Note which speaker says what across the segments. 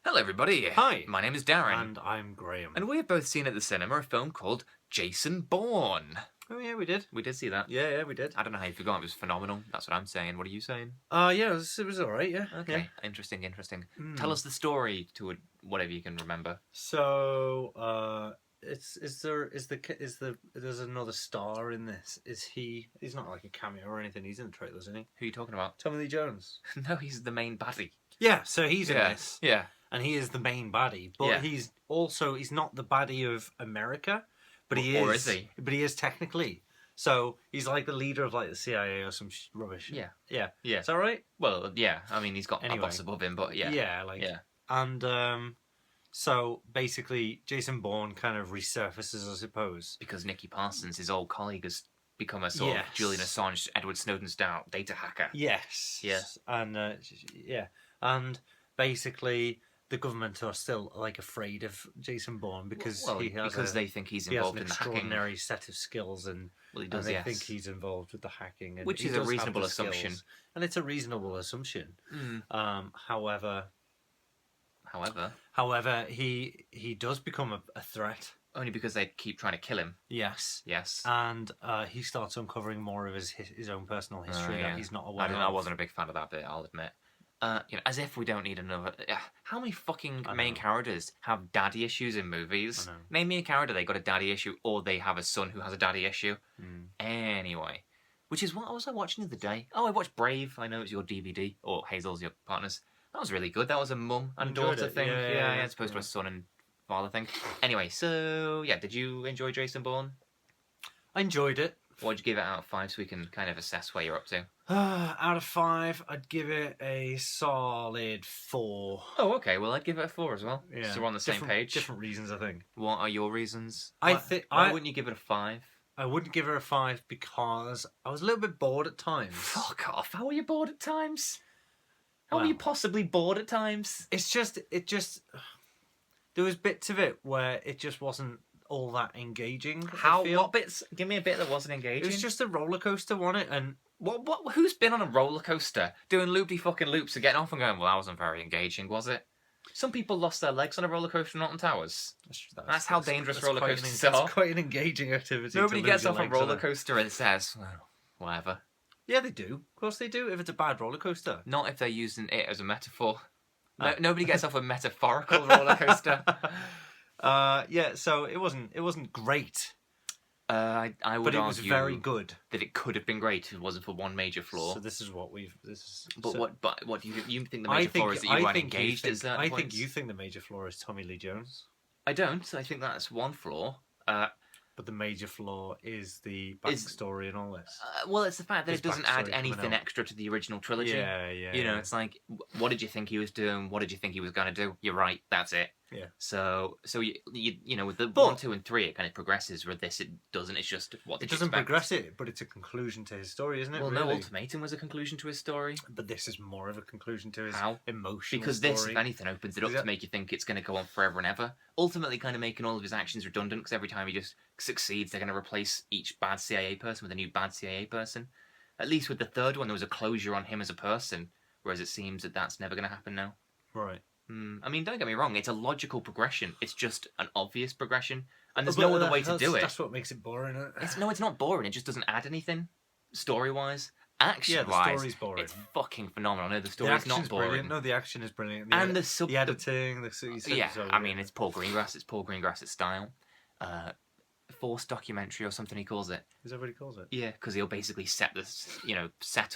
Speaker 1: Hello, everybody.
Speaker 2: Hi.
Speaker 1: My name is Darren.
Speaker 2: And I'm Graham.
Speaker 1: And we have both seen at the cinema a film called Jason Bourne.
Speaker 2: Oh yeah, we did.
Speaker 1: We did see that.
Speaker 2: Yeah, we did.
Speaker 1: I don't know how you forgot. It was phenomenal. That's what I'm saying. What are you saying?
Speaker 2: Yeah, it was all right. Yeah.
Speaker 1: Okay.
Speaker 2: Yeah.
Speaker 1: Interesting. Tell us the story to whatever you can remember.
Speaker 2: So, there's another star in this? He's not like a cameo or anything. He's in the trailers, isn't he?
Speaker 1: Who are you talking about?
Speaker 2: Tommy Lee Jones.
Speaker 1: No, he's the main baddie.
Speaker 2: Yeah. So he's in this.
Speaker 1: Yeah.
Speaker 2: And he is the main baddie, but
Speaker 1: Yeah.
Speaker 2: he's not the baddie of America, but he
Speaker 1: Or
Speaker 2: is.
Speaker 1: is he?
Speaker 2: But he is technically. So he's like the leader of like the CIA or some rubbish.
Speaker 1: Yeah.
Speaker 2: Yeah.
Speaker 1: Yeah.
Speaker 2: Is that right?
Speaker 1: Well, yeah. I mean, he's got a
Speaker 2: Anyway.
Speaker 1: boss above him, but yeah.
Speaker 2: Yeah.
Speaker 1: Yeah.
Speaker 2: And so basically, Jason Bourne kind of resurfaces, I suppose.
Speaker 1: Because Nicky Parsons, his old colleague, has become a sort of Julian Assange, Edward Snowden-style data hacker.
Speaker 2: Yes.
Speaker 1: Yeah.
Speaker 2: And and basically, the government are still like afraid of Jason Bourne because
Speaker 1: they think he's
Speaker 2: he has
Speaker 1: involved
Speaker 2: an
Speaker 1: in the hacking.
Speaker 2: extraordinary set of skills and.
Speaker 1: Well, he does,
Speaker 2: and they
Speaker 1: yes.
Speaker 2: think he's involved with the hacking, and
Speaker 1: Which
Speaker 2: he
Speaker 1: is a
Speaker 2: does have
Speaker 1: reasonable
Speaker 2: the
Speaker 1: assumption.
Speaker 2: skills, and it's a reasonable assumption. However, he does become a threat.
Speaker 1: Only because they keep trying to kill him.
Speaker 2: Yes.
Speaker 1: Yes.
Speaker 2: And he starts uncovering more of his own personal history that he's not aware of.
Speaker 1: I wasn't a big fan of that bit, I'll admit. As if we don't need another. How many fucking main characters have daddy issues in movies? Name me a character they got a daddy issue, or they have a son who has a daddy issue. Anyway, which is what was I watching the other day? Oh, I watched Brave. I know it's your DVD, or Hazel's your partner's. That was really good. That was a mum and daughter thing. Yeah, as opposed to a son and father thing. Anyway, so yeah, did you enjoy Jason Bourne?
Speaker 2: I enjoyed it.
Speaker 1: What'd you give it out of 5 so we can kind of assess where you're up to?
Speaker 2: Out of 5, I'd give it a solid 4.
Speaker 1: Oh, okay. Well, I'd give it a 4 as well.
Speaker 2: Yeah.
Speaker 1: So we're on the same page.
Speaker 2: Different reasons, I think.
Speaker 1: What are your reasons?
Speaker 2: Why
Speaker 1: wouldn't you give it a 5?
Speaker 2: I wouldn't give it a 5 because I was a little bit bored at times.
Speaker 1: Fuck off. How are you bored at times? How are you possibly bored at times?
Speaker 2: It just... There was bits of it where it just wasn't all that engaging.
Speaker 1: What bits? Give me a bit that wasn't engaging.
Speaker 2: It was just a roller coaster, wasn't it? And
Speaker 1: what? Who's been on a roller coaster doing loopy fucking loops and getting off and going? Well, that wasn't very engaging, was it? Some people lost their legs on a roller coaster in Alton Towers. That's how dangerous roller coasters are.
Speaker 2: It's quite an engaging activity.
Speaker 1: Nobody gets off a roller coaster and says, well, whatever.
Speaker 2: Yeah, they do. Of course they do. If it's a bad roller coaster.
Speaker 1: Not if they're using it as a metaphor. Nobody gets off a metaphorical roller coaster.
Speaker 2: Yeah, so it wasn't great.
Speaker 1: I would
Speaker 2: but it was
Speaker 1: argue
Speaker 2: very good.
Speaker 1: That it could have been great if it wasn't for one major flaw.
Speaker 2: So this is what we've.
Speaker 1: What do you think the major flaw is that you weren't engaged?
Speaker 2: I think you think the major flaw is Tommy Lee Jones.
Speaker 1: I don't. I think that's one flaw.
Speaker 2: But the major flaw is the backstory and all this.
Speaker 1: Well, it's the fact that it doesn't add anything extra to the original trilogy.
Speaker 2: Yeah.
Speaker 1: You know, it's like, what did you think he was doing? What did you think he was going to do? You're right. That's it.
Speaker 2: Yeah.
Speaker 1: So you know, with the 1, 2, and 3, it kind of progresses. With this, it doesn't. It's just what did
Speaker 2: it doesn't progress it, but it's a conclusion to his story, isn't it?
Speaker 1: Well,
Speaker 2: really?
Speaker 1: no, Ultimatum was a conclusion to his story.
Speaker 2: But this is more of a conclusion to his emotional
Speaker 1: because
Speaker 2: story.
Speaker 1: This, if anything, opens it up to make you think it's going to go on forever and ever. Ultimately, kind of making all of his actions redundant because every time he just succeeds, they're going to replace each bad CIA person with a new bad CIA person. At least with the third one, there was a closure on him as a person, whereas it seems that that's never going to happen now.
Speaker 2: Right.
Speaker 1: I mean, don't get me wrong, it's a logical progression. It's just an obvious progression. And there's no other way to do it.
Speaker 2: That's what makes it boring, isn't it?
Speaker 1: It's not boring. It just doesn't add anything story-wise. Action-wise,
Speaker 2: the story's boring.
Speaker 1: It's fucking phenomenal. No, the story's not boring.
Speaker 2: Brilliant. No, the action is brilliant.
Speaker 1: And
Speaker 2: the editing,
Speaker 1: I mean, it's Paul Greengrass. It's Paul Greengrass's style. Forced documentary or something he calls it.
Speaker 2: Is that what he calls it?
Speaker 1: Yeah, because he'll basically set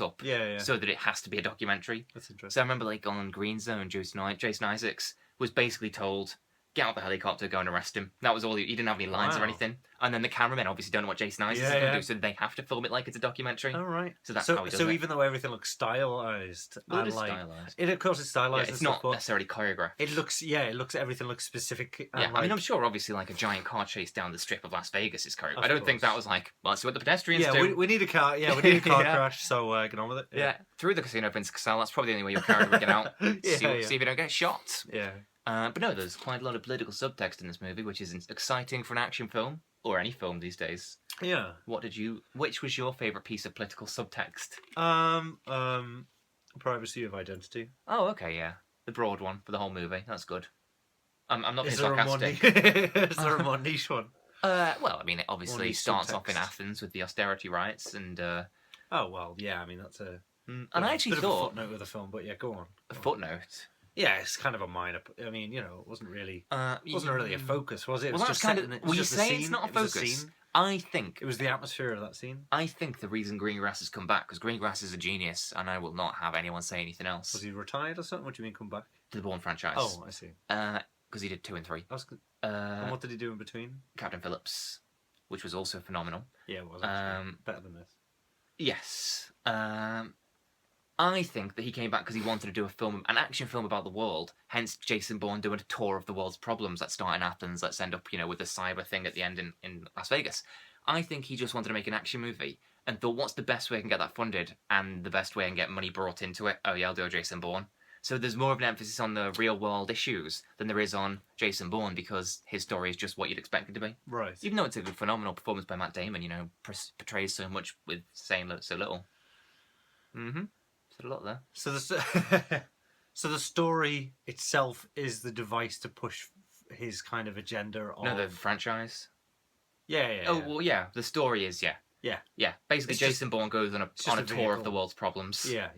Speaker 1: up
Speaker 2: Yeah.
Speaker 1: so that it has to be a documentary.
Speaker 2: That's interesting.
Speaker 1: So I remember like on Green Zone, Jason Isaacs was basically told, get out the helicopter, go and arrest him. That was all. He didn't have any lines or anything. And then the cameramen obviously don't know what Jason Isaacs is going to do, so they have to film it like it's a documentary.
Speaker 2: Oh, right.
Speaker 1: So that's how he does it.
Speaker 2: So even though everything looks stylized,
Speaker 1: well, it is stylized.
Speaker 2: Of course it's stylized.
Speaker 1: It's not necessarily choreographed.
Speaker 2: Everything looks specific.
Speaker 1: Yeah, I mean, I'm sure obviously like a giant car chase down the strip of Las Vegas is choreographed. I don't think that was like, well, let's see what the pedestrians do.
Speaker 2: Yeah, we need a car. Yeah, we need a car crash. So get on with it.
Speaker 1: Yeah, through the casino Prince Casal. That's probably the only way your character would get out. See if you don't get shot.
Speaker 2: Yeah.
Speaker 1: But no, there's quite a lot of political subtext in this movie, which is exciting for an action film or any film these days.
Speaker 2: Yeah.
Speaker 1: Which was your favourite piece of political subtext?
Speaker 2: Privacy of identity.
Speaker 1: Oh, okay, yeah. The broad one for the whole movie. That's good. I'm not being
Speaker 2: Is there
Speaker 1: sarcastic.
Speaker 2: is there a more niche one?
Speaker 1: Well, I mean, it obviously
Speaker 2: niche
Speaker 1: starts off in
Speaker 2: subtext.
Speaker 1: Athens with the austerity riots, and
Speaker 2: Oh well, yeah. I mean, that's a
Speaker 1: and I actually
Speaker 2: bit
Speaker 1: thought
Speaker 2: of a footnote of the film, but yeah, go on.
Speaker 1: a footnote.
Speaker 2: Yeah, it's kind of a minor. I mean, it wasn't really a focus, was it? It
Speaker 1: Well,
Speaker 2: was
Speaker 1: that's
Speaker 2: just
Speaker 1: kind
Speaker 2: setting
Speaker 1: of.
Speaker 2: it.
Speaker 1: Well, you
Speaker 2: just the
Speaker 1: say
Speaker 2: scene.
Speaker 1: it's not a
Speaker 2: It was the
Speaker 1: focus.
Speaker 2: scene.
Speaker 1: I think
Speaker 2: It was the atmosphere of that scene.
Speaker 1: I think the reason Greengrass has come back because Greengrass is a genius, and I will not have anyone say anything else.
Speaker 2: Was he retired or something? What do you mean come back?
Speaker 1: To the Bourne franchise.
Speaker 2: Oh, I see.
Speaker 1: Because he did 2 and 3.
Speaker 2: And what did he do in between?
Speaker 1: Captain Phillips, which was also phenomenal.
Speaker 2: Yeah, it was actually better than this.
Speaker 1: Yes. I think that he came back because he wanted to do an action film about the world. Hence, Jason Bourne doing a tour of the world's problems. Let's start in Athens. Let's end up, with the cyber thing at the end in Las Vegas. I think he just wanted to make an action movie and thought, what's the best way I can get that funded and the best way I can get money brought into it? Oh yeah, I'll do a Jason Bourne. So there's more of an emphasis on the real world issues than there is on Jason Bourne because his story is just what you'd expect it to be.
Speaker 2: Right.
Speaker 1: Even though it's a phenomenal performance by Matt Damon, portrays so much with saying so little. Mm-hmm. Said a lot there.
Speaker 2: So the story itself is the device to push his kind of agenda on.
Speaker 1: No, the franchise.
Speaker 2: Yeah.
Speaker 1: Oh well, yeah. The story is
Speaker 2: Yeah.
Speaker 1: Yeah. Basically,
Speaker 2: It's
Speaker 1: Jason Bourne goes on a tour
Speaker 2: vehicle.
Speaker 1: of the world's problems.
Speaker 2: Yeah.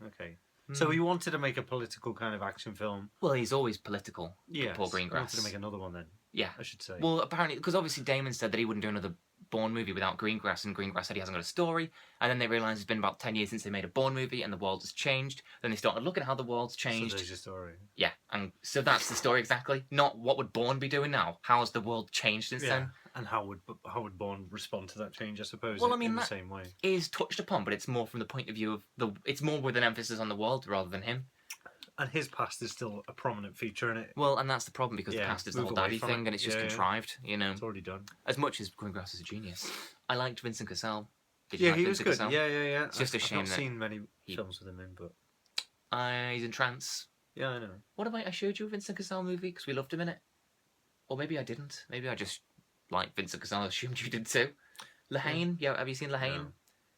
Speaker 2: Okay. So he wanted to make a political kind of action film.
Speaker 1: Well, he's always political.
Speaker 2: Yeah.
Speaker 1: Paul
Speaker 2: He wanted
Speaker 1: Greengrass.
Speaker 2: to make another one then.
Speaker 1: Yeah.
Speaker 2: I should say.
Speaker 1: Well, apparently, because obviously Damon said that he wouldn't do another Bourne movie without Greengrass, and Greengrass said he hasn't got a story. And then they realised it's been about 10 years since they made a Bourne movie, and the world has changed. Then they started looking at how the world's changed.
Speaker 2: So there's your story.
Speaker 1: Yeah, and so that's the story exactly. Not what would Bourne be doing now. How has the world changed since then?
Speaker 2: And how would Bourne respond to that change? I suppose.
Speaker 1: Well, I mean,
Speaker 2: in the
Speaker 1: that
Speaker 2: same way
Speaker 1: is touched upon, but it's more from the point of view of it's more with an emphasis on the world rather than him.
Speaker 2: And his past is still a prominent feature in it.
Speaker 1: Well, and that's the problem because the past is the whole daddy thing, and it's just contrived.
Speaker 2: It's already done.
Speaker 1: As much as Greengrass is a genius, I liked Vincent Cassel. Did
Speaker 2: Yeah,
Speaker 1: you like
Speaker 2: he was
Speaker 1: Vincent
Speaker 2: good.
Speaker 1: Cassel?
Speaker 2: Yeah.
Speaker 1: It's just a shame
Speaker 2: I've not
Speaker 1: that
Speaker 2: seen many films with him in, but
Speaker 1: he's in Trance.
Speaker 2: yeah, I know.
Speaker 1: What about I showed you a Vincent Cassel movie because we loved him in it? Or maybe I didn't. Maybe I just like Vincent Cassel. I assumed you did too. Lahane? Yeah, have you seen Lahane?
Speaker 2: No.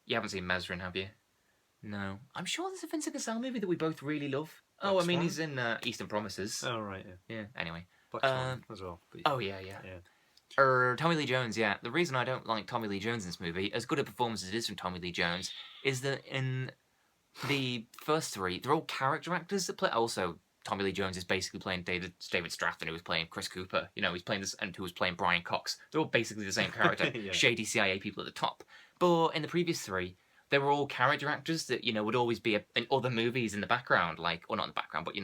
Speaker 1: You haven't seen Mesrin, have you? No. I'm sure there's a Vincent Cassel movie that we both really love. Oh, I mean, he's in Eastern Promises.
Speaker 2: Oh, right,
Speaker 1: Yeah, anyway.
Speaker 2: Black Swan as well. But
Speaker 1: Oh, yeah. Tommy Lee Jones, yeah. The reason I don't like Tommy Lee Jones in this movie, as good a performance as it is from Tommy Lee Jones, is that in the first 3, they're all character actors that play. Also, Tommy Lee Jones is basically playing David Strathairn, who was playing Chris Cooper. He's playing this, and who was playing Brian Cox. They're all basically the same character.
Speaker 2: Yeah.
Speaker 1: Shady CIA people at the top. But in the previous 3, they were all character actors that, would always be in other movies in the background, or not in the background, but,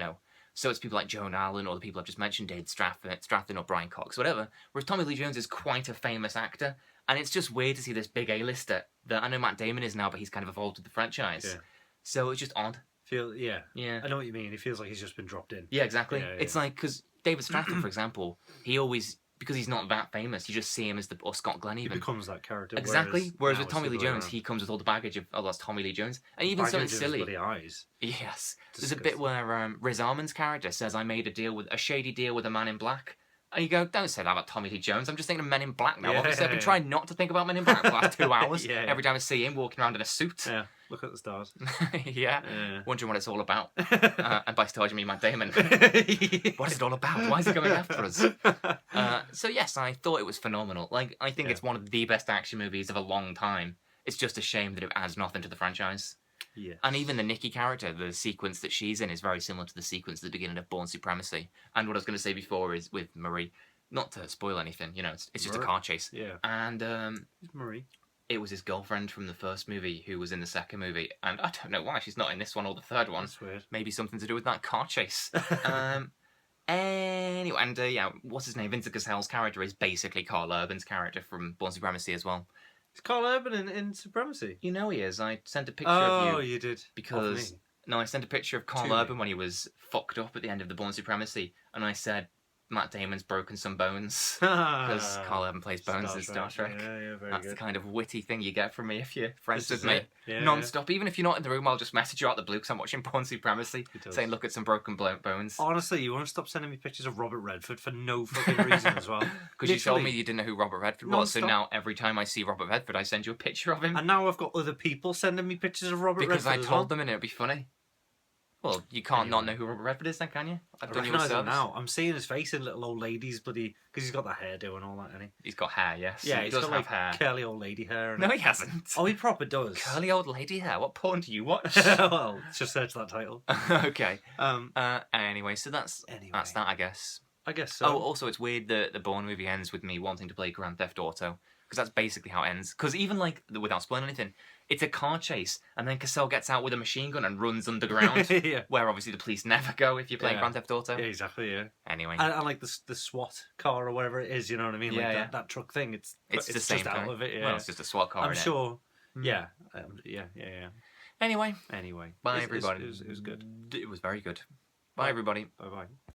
Speaker 1: So it's people like Joan Allen or the people I've just mentioned, David Strathairn or Brian Cox, whatever. Whereas Tommy Lee Jones is quite a famous actor. And it's just weird to see this big A-lister that I know Matt Damon is now, but he's kind of evolved with the franchise.
Speaker 2: Yeah.
Speaker 1: So it's just odd.
Speaker 2: Yeah.
Speaker 1: Yeah.
Speaker 2: I know what you mean. It feels like he's just been dropped in.
Speaker 1: Yeah, exactly.
Speaker 2: Yeah.
Speaker 1: It's like, because David Strathairn, for example, he always, because he's not that famous, you just see him as or Scott Glenn even.
Speaker 2: He becomes that character.
Speaker 1: Exactly. Whereas
Speaker 2: now
Speaker 1: with
Speaker 2: it's
Speaker 1: Tommy
Speaker 2: the
Speaker 1: Lee
Speaker 2: other way
Speaker 1: Jones,
Speaker 2: around.
Speaker 1: he comes with all the baggage of, that's Tommy Lee Jones. And even something
Speaker 2: Baggage of his
Speaker 1: silly.
Speaker 2: bloody eyes.
Speaker 1: Yes. There's a bit where Riz Ahmed's character says, I made a shady deal with a man in black. And you go, don't say that about Tommy Lee Jones. I'm just thinking of Men in Black now. Obviously, I've been trying not to think about Men in Black for the last 2 hours. Every time I see him walking around in a suit.
Speaker 2: Yeah, look at the stars.
Speaker 1: Yeah. Wondering what it's all about. And by stars, you mean Matt Damon. What is it all about? Why is he coming after us? So yes, I thought it was phenomenal. I think it's one of the best action movies of a long time. It's just a shame that it adds nothing to the franchise.
Speaker 2: Yeah.
Speaker 1: And even the Nikki character, the sequence that she's in is very similar to the sequence at the beginning of Bourne Supremacy. And what I was going to say before is with Marie, not to spoil anything, it's just a car chase.
Speaker 2: Yeah.
Speaker 1: And
Speaker 2: Marie.
Speaker 1: it was his girlfriend from the first movie who was in the second movie. And I don't know why she's not in this one or the third one.
Speaker 2: That's weird.
Speaker 1: Maybe something to do with that car chase. Anyway, and what's his name? Vincent Cassel's character is basically Carl Urban's character from Bourne Supremacy as well.
Speaker 2: Is Carl Urban in Supremacy?
Speaker 1: You know he is. I sent a picture of you.
Speaker 2: Oh, you did.
Speaker 1: Because no, I sent a picture of Carl Urban when he was fucked up at the end of the Bourne Supremacy, and I said Matt Damon's broken some bones because Carl Urban plays Bones in Star Trek.
Speaker 2: Yeah, very
Speaker 1: That's
Speaker 2: good.
Speaker 1: the kind of witty thing you get from me if you're friends
Speaker 2: This
Speaker 1: with
Speaker 2: is
Speaker 1: me.
Speaker 2: it. Yeah,
Speaker 1: Non-stop. Even if you're not in the room, I'll just message you out the blue because I'm watching Bourne Supremacy, saying look at some broken bones.
Speaker 2: Honestly, you won't stop sending me pictures of Robert Redford for no fucking reason as well.
Speaker 1: Because you told me you didn't know who Robert Redford was, so now every time I see Robert Redford, I send you a picture of him.
Speaker 2: And now I've got other people sending me pictures of Robert Redford
Speaker 1: because I told them and it'd be funny. Well, you can't not know
Speaker 2: Anyway.
Speaker 1: who Robert Redford is, then, can you?
Speaker 2: I
Speaker 1: I've done you a
Speaker 2: recognise him
Speaker 1: service.
Speaker 2: now. I'm seeing his face in Little Old Ladies, bloody, because he's got that hairdo and all that, hasn't he?
Speaker 1: He's got hair, yes.
Speaker 2: Yeah,
Speaker 1: he
Speaker 2: he's
Speaker 1: does
Speaker 2: got
Speaker 1: have
Speaker 2: like
Speaker 1: hair.
Speaker 2: curly old lady hair.
Speaker 1: No, he hasn't.
Speaker 2: Oh, he proper does.
Speaker 1: Curly old lady hair. What porn do you watch?
Speaker 2: Well, just search that title.
Speaker 1: Okay. Anyway, so that's that, I guess.
Speaker 2: I guess so.
Speaker 1: Oh, also, it's weird that the Bourne movie ends with me wanting to play Grand Theft Auto, because that's basically how it ends. Because even, like, without spoiling anything, it's a car chase, and then Cassell gets out with a machine gun and runs underground,
Speaker 2: Yeah.
Speaker 1: where obviously the police never go if you're playing Grand Theft Auto.
Speaker 2: Yeah, exactly, yeah.
Speaker 1: Anyway.
Speaker 2: And like the SWAT car or whatever it is, you know what I mean?
Speaker 1: Yeah,
Speaker 2: Like that truck thing, it's
Speaker 1: the same
Speaker 2: just
Speaker 1: thing.
Speaker 2: out of it, yeah.
Speaker 1: Well, it's just a SWAT car,
Speaker 2: I'm sure. Yeah. Yeah.
Speaker 1: Anyway.
Speaker 2: Anyway.
Speaker 1: Bye, everybody.
Speaker 2: It was good.
Speaker 1: It was very good. Bye, everybody.
Speaker 2: Bye-bye.